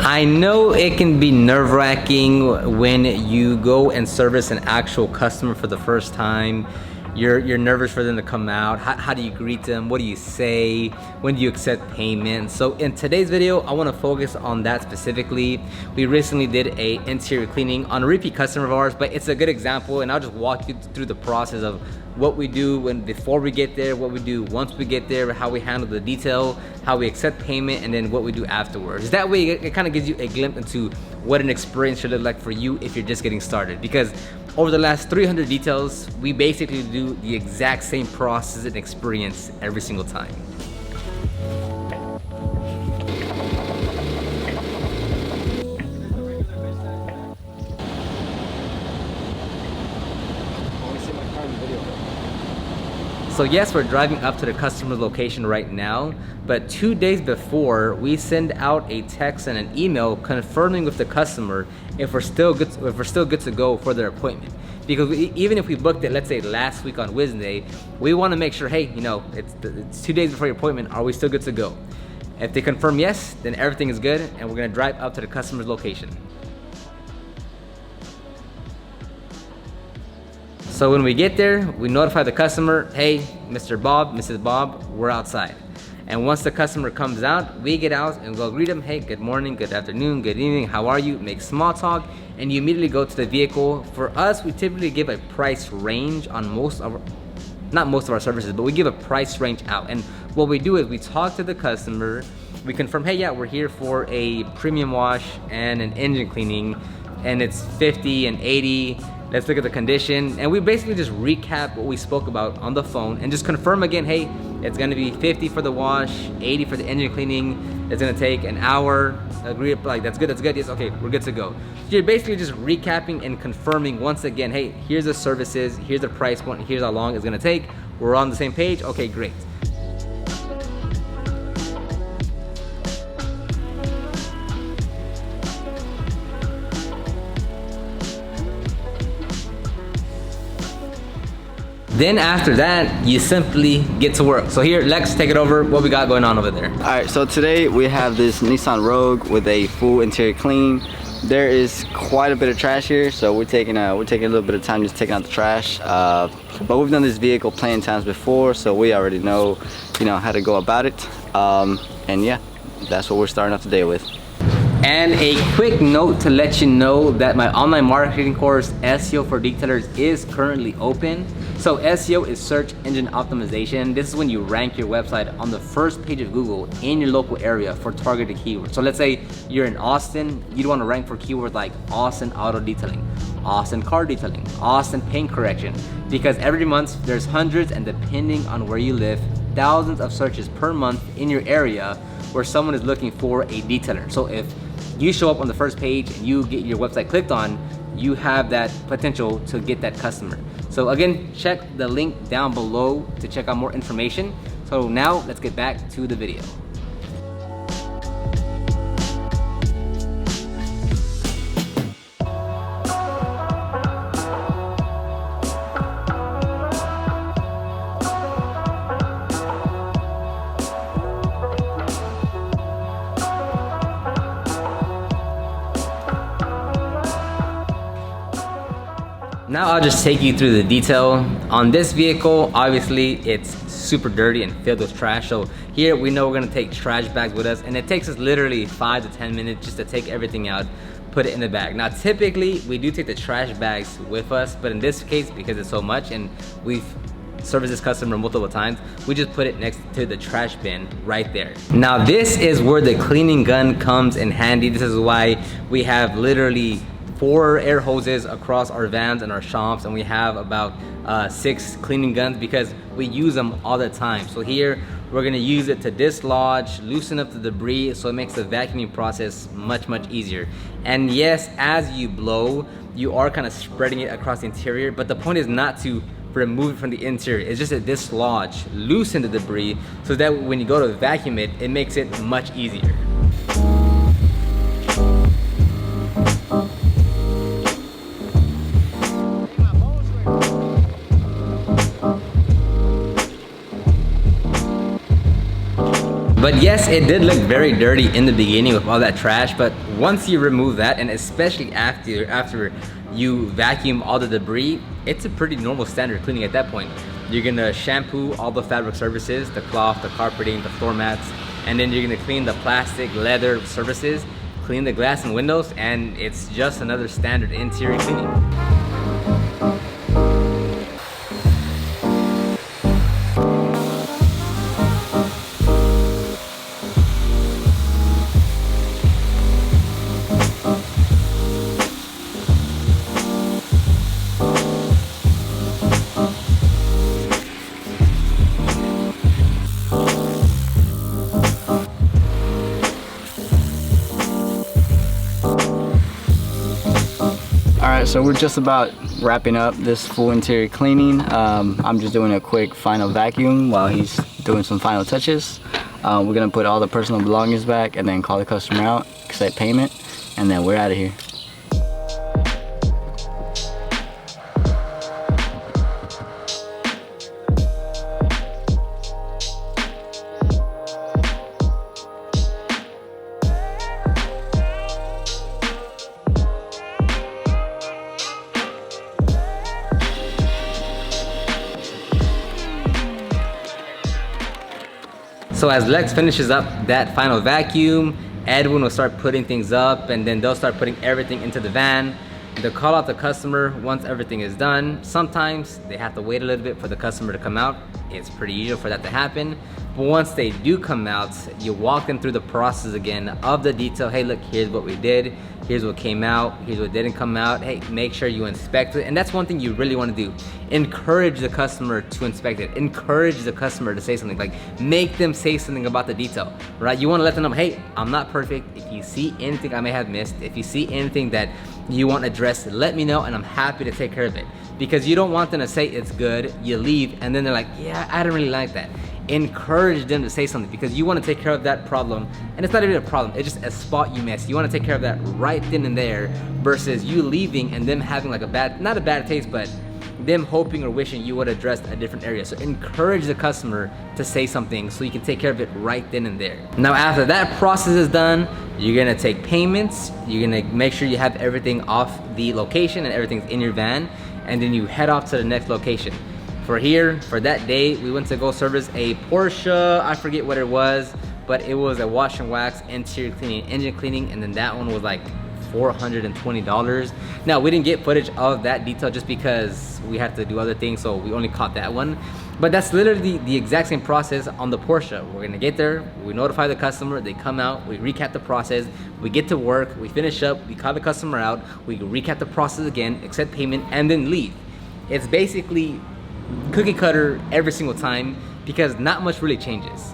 I know it can be nerve-wracking when you go and service an actual customer for the first time. You're nervous for them to come out. How do you greet them? What do you say? When do you accept payment? So in today's video, I want to focus on that specifically. We recently did a interior cleaning on a repeat customer of ours, but it's a good example, and I'll just walk you through the process of what we do before we get there, what we do once we get there, how we handle the detail, how we accept payment, and then what we do afterwards. That way it kind of gives you a glimpse into what an experience should look like for you if you're just getting started. Because over the last 300 details, we basically do the exact same process and experience every single time. So yes, we're driving up to the customer's location right now, but 2 days before, we send out a text and an email confirming with the customer if we're still good to go for their appointment. Because even if we booked it, let's say last week on Wednesday, we want to make sure, hey, it's 2 days before your appointment, are we still good to go? If they confirm yes, then everything is good, and we're gonna drive up to the customer's location. So when we get there, we notify the customer, hey, Mr. Bob, Mrs. Bob, we're outside. And once the customer comes out, we get out and we'll greet them, hey, good morning, good afternoon, good evening, how are you? Make small talk, and you immediately go to the vehicle. For us, we typically give a price range on not most of our services, but we give a price range out. And what we do is we talk to the customer, we confirm, hey, yeah, we're here for a premium wash and an engine cleaning, and it's 50 and 80. Let's look at the condition, and we basically just recap what we spoke about on the phone and just confirm again, hey, it's gonna be 50 for the wash, 80 for the engine cleaning, it's gonna take an hour, agree, like that's good, yes, okay, we're good to go. So you're basically just recapping and confirming once again, hey, here's the services, here's the price point, here's how long it's gonna take, we're on the same page, okay, great. Then after that, you simply get to work. So here, Lex, take it over. What we got going on over there? All right, so today we have this Nissan Rogue with a full interior clean. There is quite a bit of trash here, so we're taking a little bit of time just taking out the trash. But we've done this vehicle plenty of times before, so we already know, how to go about it. And yeah, that's what we're starting off today with. And a quick note to let you know that my online marketing course, SEO for Detailers, is currently open. So SEO is search engine optimization. This is when you rank your website on the first page of Google in your local area for targeted keywords. So let's say you're in Austin, you'd want to rank for keywords like Austin auto detailing, Austin car detailing, Austin paint correction, because every month there's hundreds, and depending on where you live, thousands of searches per month in your area where someone is looking for a detailer. So if you show up on the first page and you get your website clicked on, you have that potential to get that customer. So again, check the link down below to check out more information. So now let's get back to the video. Now I'll just take you through the detail. On this vehicle, obviously it's super dirty and filled with trash. So here we know we're gonna take trash bags with us, and it takes us literally 5 to 10 minutes just to take everything out, put it in the bag. Now typically we do take the trash bags with us, but in this case, because it's so much and we've serviced this customer multiple times, we just put it next to the trash bin right there. Now this is where the cleaning gun comes in handy. This is why we have literally 4 air hoses across our vans and our shops, and we have about 6 cleaning guns because we use them all the time. So here we're gonna use it to dislodge, loosen up the debris, so it makes the vacuuming process much easier. And yes, as you blow, you are kind of spreading it across the interior, but the point is not to remove it from the interior. It's just to dislodge, loosen the debris, so that when you go to vacuum it, it makes it much easier. But yes, it did look very dirty in the beginning with all that trash, but once you remove that, and especially after you vacuum all the debris, it's a pretty normal standard cleaning at that point. You're gonna shampoo all the fabric surfaces, the cloth, the carpeting, the floor mats, and then you're gonna clean the plastic, leather surfaces, clean the glass and windows, and it's just another standard interior cleaning. Alright, so we're just about wrapping up this full interior cleaning. I'm just doing a quick final vacuum while he's doing some final touches. We're gonna put all the personal belongings back and then call the customer out, accept payment, and then we're out of here. So as Lex finishes up that final vacuum, Edwin will start putting things up, and then they'll start putting everything into the van. They'll call out the customer once everything is done. Sometimes they have to wait a little bit for the customer to come out. It's pretty usual for that to happen. But once they do come out, you walk them through the process again of the detail. Hey, look, here's what we did. Here's what came out. Here's what didn't come out. Hey, make sure you inspect it. And that's one thing you really want to do. Encourage the customer to inspect it. Encourage the customer to say something. Like, make them say something about the detail, right? You want to let them know, hey, I'm not perfect. If you see anything I may have missed, if you see anything that you want addressed, let me know and I'm happy to take care of it. Because you don't want them to say it's good, you leave, and then they're like, yeah, I don't really like that. Encourage them to say something, because you want to take care of that problem, and it's not even a problem, it's just a spot you missed. You want to take care of that right then and there, versus you leaving and them having like a bad, not a bad taste, but them hoping or wishing you would address a different area. So encourage the customer to say something so you can take care of it right then and there. Now after that process is done, you're gonna take payments, you're gonna make sure you have everything off the location and everything's in your van, and then you head off to the next location. For that day, we went to go service a Porsche, I forget what it was, but it was a wash and wax, interior cleaning, engine cleaning, and then that one was like $420. Now, we didn't get footage of that detail just because we had to do other things, so we only caught that one. But that's literally the exact same process on the Porsche. We're gonna get there, we notify the customer, they come out, we recap the process, we get to work, we finish up, we call the customer out, we recap the process again, accept payment, and then leave. It's basically cookie cutter every single time, because not much really changes.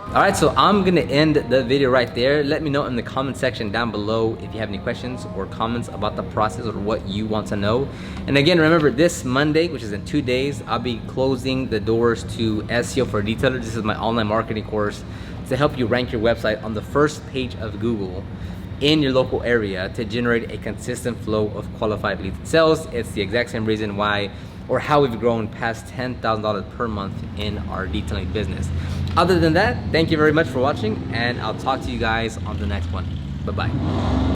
Alright, so I'm gonna end the video right there. Let me know in the comment section down below if you have any questions or comments about the process or what you want to know. And again, remember, this Monday, which is in 2 days, I'll be closing the doors to SEO for Detailer. This is my online marketing course to help you rank your website on the first page of Google in your local area to generate a consistent flow of qualified leads and sales. It's the exact same reason why, or how we've grown past $10,000 per month in our detailing business. Other than that, thank you very much for watching, and I'll talk to you guys on the next one. Bye-bye.